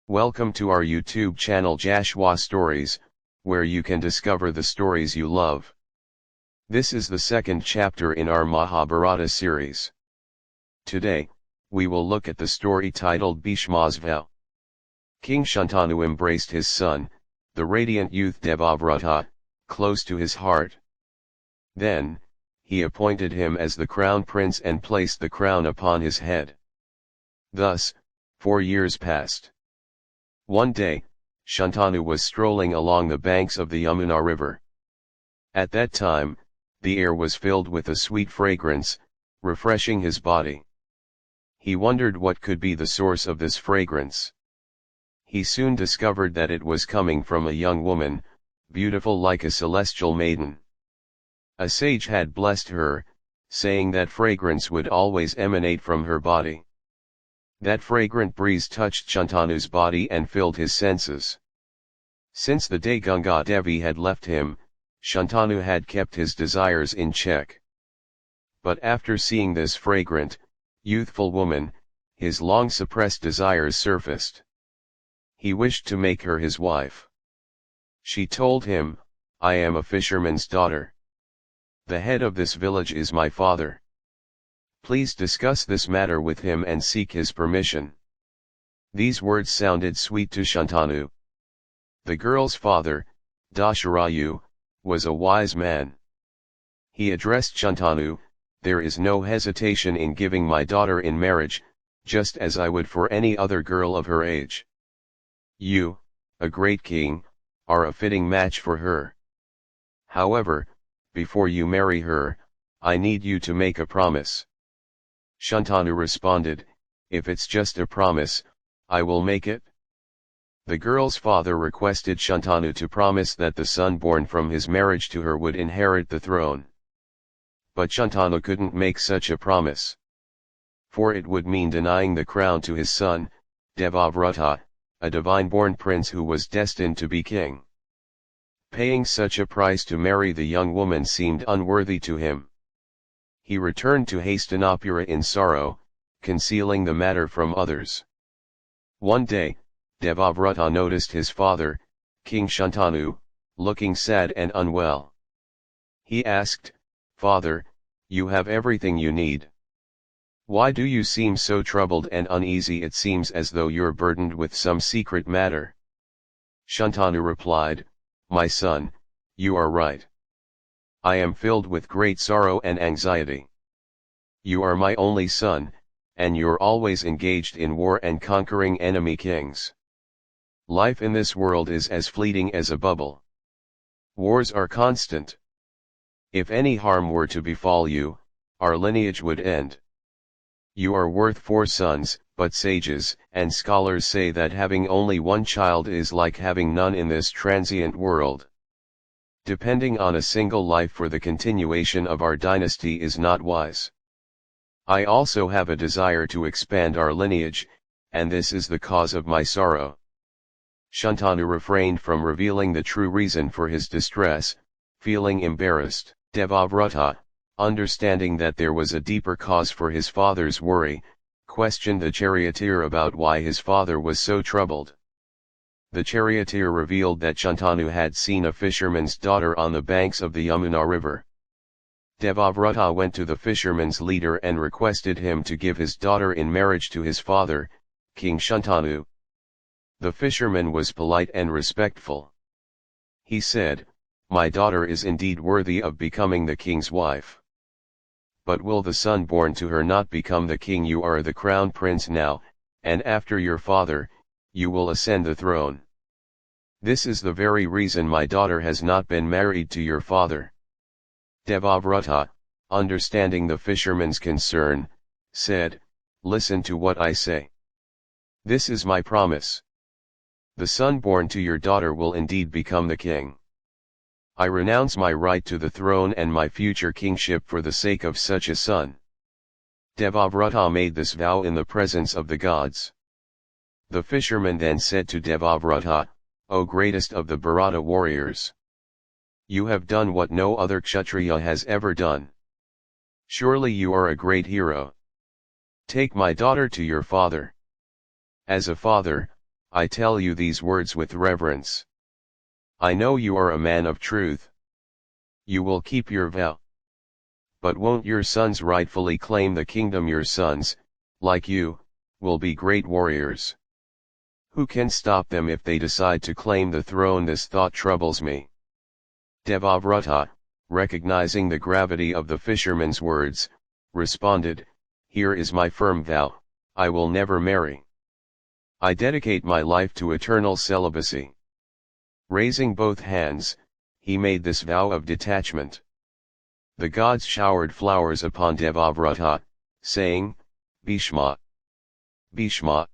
Welcome to our YouTube channel Jashwa Stories, where you can discover the stories you love. This is the second chapter in our Mahabharata series. Today, we will look at the story titled Bhishma's Vow. King Shantanu embraced his son, the radiant youth Devavrata, close to his heart. Then, he appointed him as the crown prince and placed the crown upon his head. Thus, 4 years passed. One day, Shantanu was strolling along the banks of the Yamuna river. At that time, the air was filled with a sweet fragrance, refreshing his body. He wondered what could be the source of this fragrance. He soon discovered that it was coming from a young woman, beautiful like a celestial maiden. A sage had blessed her, saying that fragrance would always emanate from her body. That fragrant breeze touched Shantanu's body and filled his senses. Since the day Ganga Devi had left him, Shantanu had kept his desires in check. But after seeing this fragrant, youthful woman, his long-suppressed desires surfaced. He wished to make her his wife. She told him, "I am a fisherman's daughter. The head of this village is my father. Please discuss this matter with him and seek his permission." These words sounded sweet to Shantanu. The girl's father, Dasharayu, was a wise man. He addressed Shantanu, "There is no hesitation in giving my daughter in marriage, just as I would for any other girl of her age. You, a great king, are a fitting match for her. However, before you marry her, I need you to make a promise." Shantanu responded, "If it's just a promise, I will make it." The girl's father requested Shantanu to promise that the son born from his marriage to her would inherit the throne. But Shantanu couldn't make such a promise. For it would mean denying the crown to his son, Devavrata, a divine-born prince who was destined to be king. Paying such a price to marry the young woman seemed unworthy to him. He returned to Hastinapura in sorrow, concealing the matter from others. One day, Devavrata noticed his father, King Shantanu, looking sad and unwell. He asked, "Father, you have everything you need. Why do you seem so troubled and uneasy? It seems as though you're burdened with some secret matter." Shantanu replied, "My son, you are right. I am filled with great sorrow and anxiety. You are my only son, and you're always engaged in war and conquering enemy kings. Life in this world is as fleeting as a bubble. Wars are constant. If any harm were to befall you, our lineage would end. You are worth 4 sons, but sages and scholars say that having only one child is like having none in this transient world. Depending on a single life for the continuation of our dynasty is not wise. I also have a desire to expand our lineage, and this is the cause of my sorrow." Shantanu refrained from revealing the true reason for his distress, feeling embarrassed. Devavrata, understanding that there was a deeper cause for his father's worry, questioned the charioteer about why his father was so troubled. The charioteer revealed that Shantanu had seen a fisherman's daughter on the banks of the Yamuna river. Devavrata went to the fisherman's leader and requested him to give his daughter in marriage to his father, King Shantanu. The fisherman was polite and respectful. He said, "My daughter is indeed worthy of becoming the king's wife. But will the son born to her not become the king? You are the crown prince now, and after your father, you will ascend the throne. This is the very reason my daughter has not been married to your father." Devavrata, understanding the fisherman's concern, said, "Listen to what I say. This is my promise. The son born to your daughter will indeed become the king. I renounce my right to the throne and my future kingship for the sake of such a son." Devavrata made this vow in the presence of the gods. The fisherman then said to Devavrata, "O greatest of the Bharata warriors! You have done what no other Kshatriya has ever done. Surely you are a great hero. Take my daughter to your father. As a father, I tell you these words with reverence. I know you are a man of truth. You will keep your vow. But won't your sons rightfully claim the kingdom? Your sons, like you, will be great warriors. Who can stop them if they decide to claim the throne? This thought troubles me. Devavrata, recognizing the gravity of the fisherman's words, responded, Here is my firm vow, I will never marry. I dedicate my life to eternal celibacy. Raising both hands, he made this vow of detachment. The gods showered flowers upon Devavrata, saying, Bhishma. Bhishma.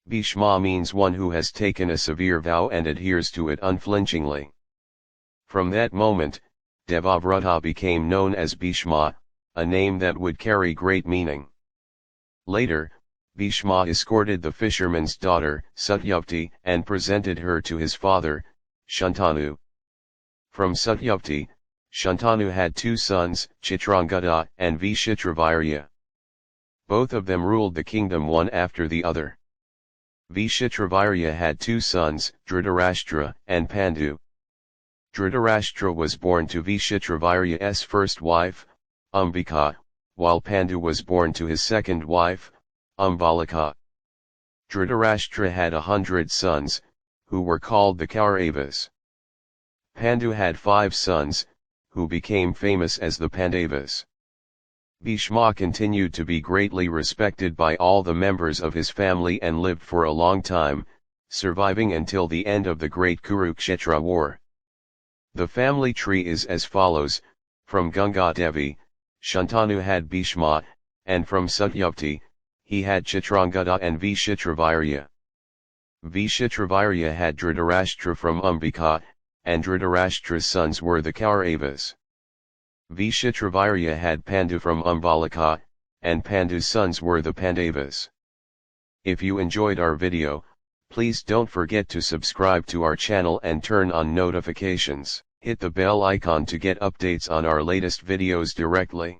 Bhishma means one who has taken a severe vow and adheres to it unflinchingly. From that moment, Devavrata became known as Bhishma, a name that would carry great meaning. Later, Bhishma escorted the fisherman's daughter, Satyavati, and presented her to his father, Shantanu. From Satyavati, Shantanu had two sons, Chitrangada and Vishitravirya. Both of them ruled the kingdom one after the other. Vishitravirya had two sons, Dhritarashtra and Pandu. Dhritarashtra was born to Vishitravirya's first wife, Ambika, while Pandu was born to his second wife, Ambalika. Dhritarashtra had 100 sons, who were called the Kauravas. Pandu had 5 sons, who became famous as the Pandavas. Bhishma continued to be greatly respected by all the members of his family and lived for a long time, surviving until the end of the great Kurukshetra war. The family tree is as follows: from Ganga Devi, Shantanu had Bhishma, and from Satyavati, he had Chitrangada and Vishitravirya. Vishitravirya had Dhritarashtra from Ambika, and Dhritarashtra's sons were the Kauravas. Vishitravirya had Pandu from Ambalika, and Pandu's sons were the Pandavas. If you enjoyed our video, please don't forget to subscribe to our channel and turn on notifications. Hit the bell icon to get updates on our latest videos directly.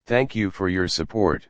Thank you for your support.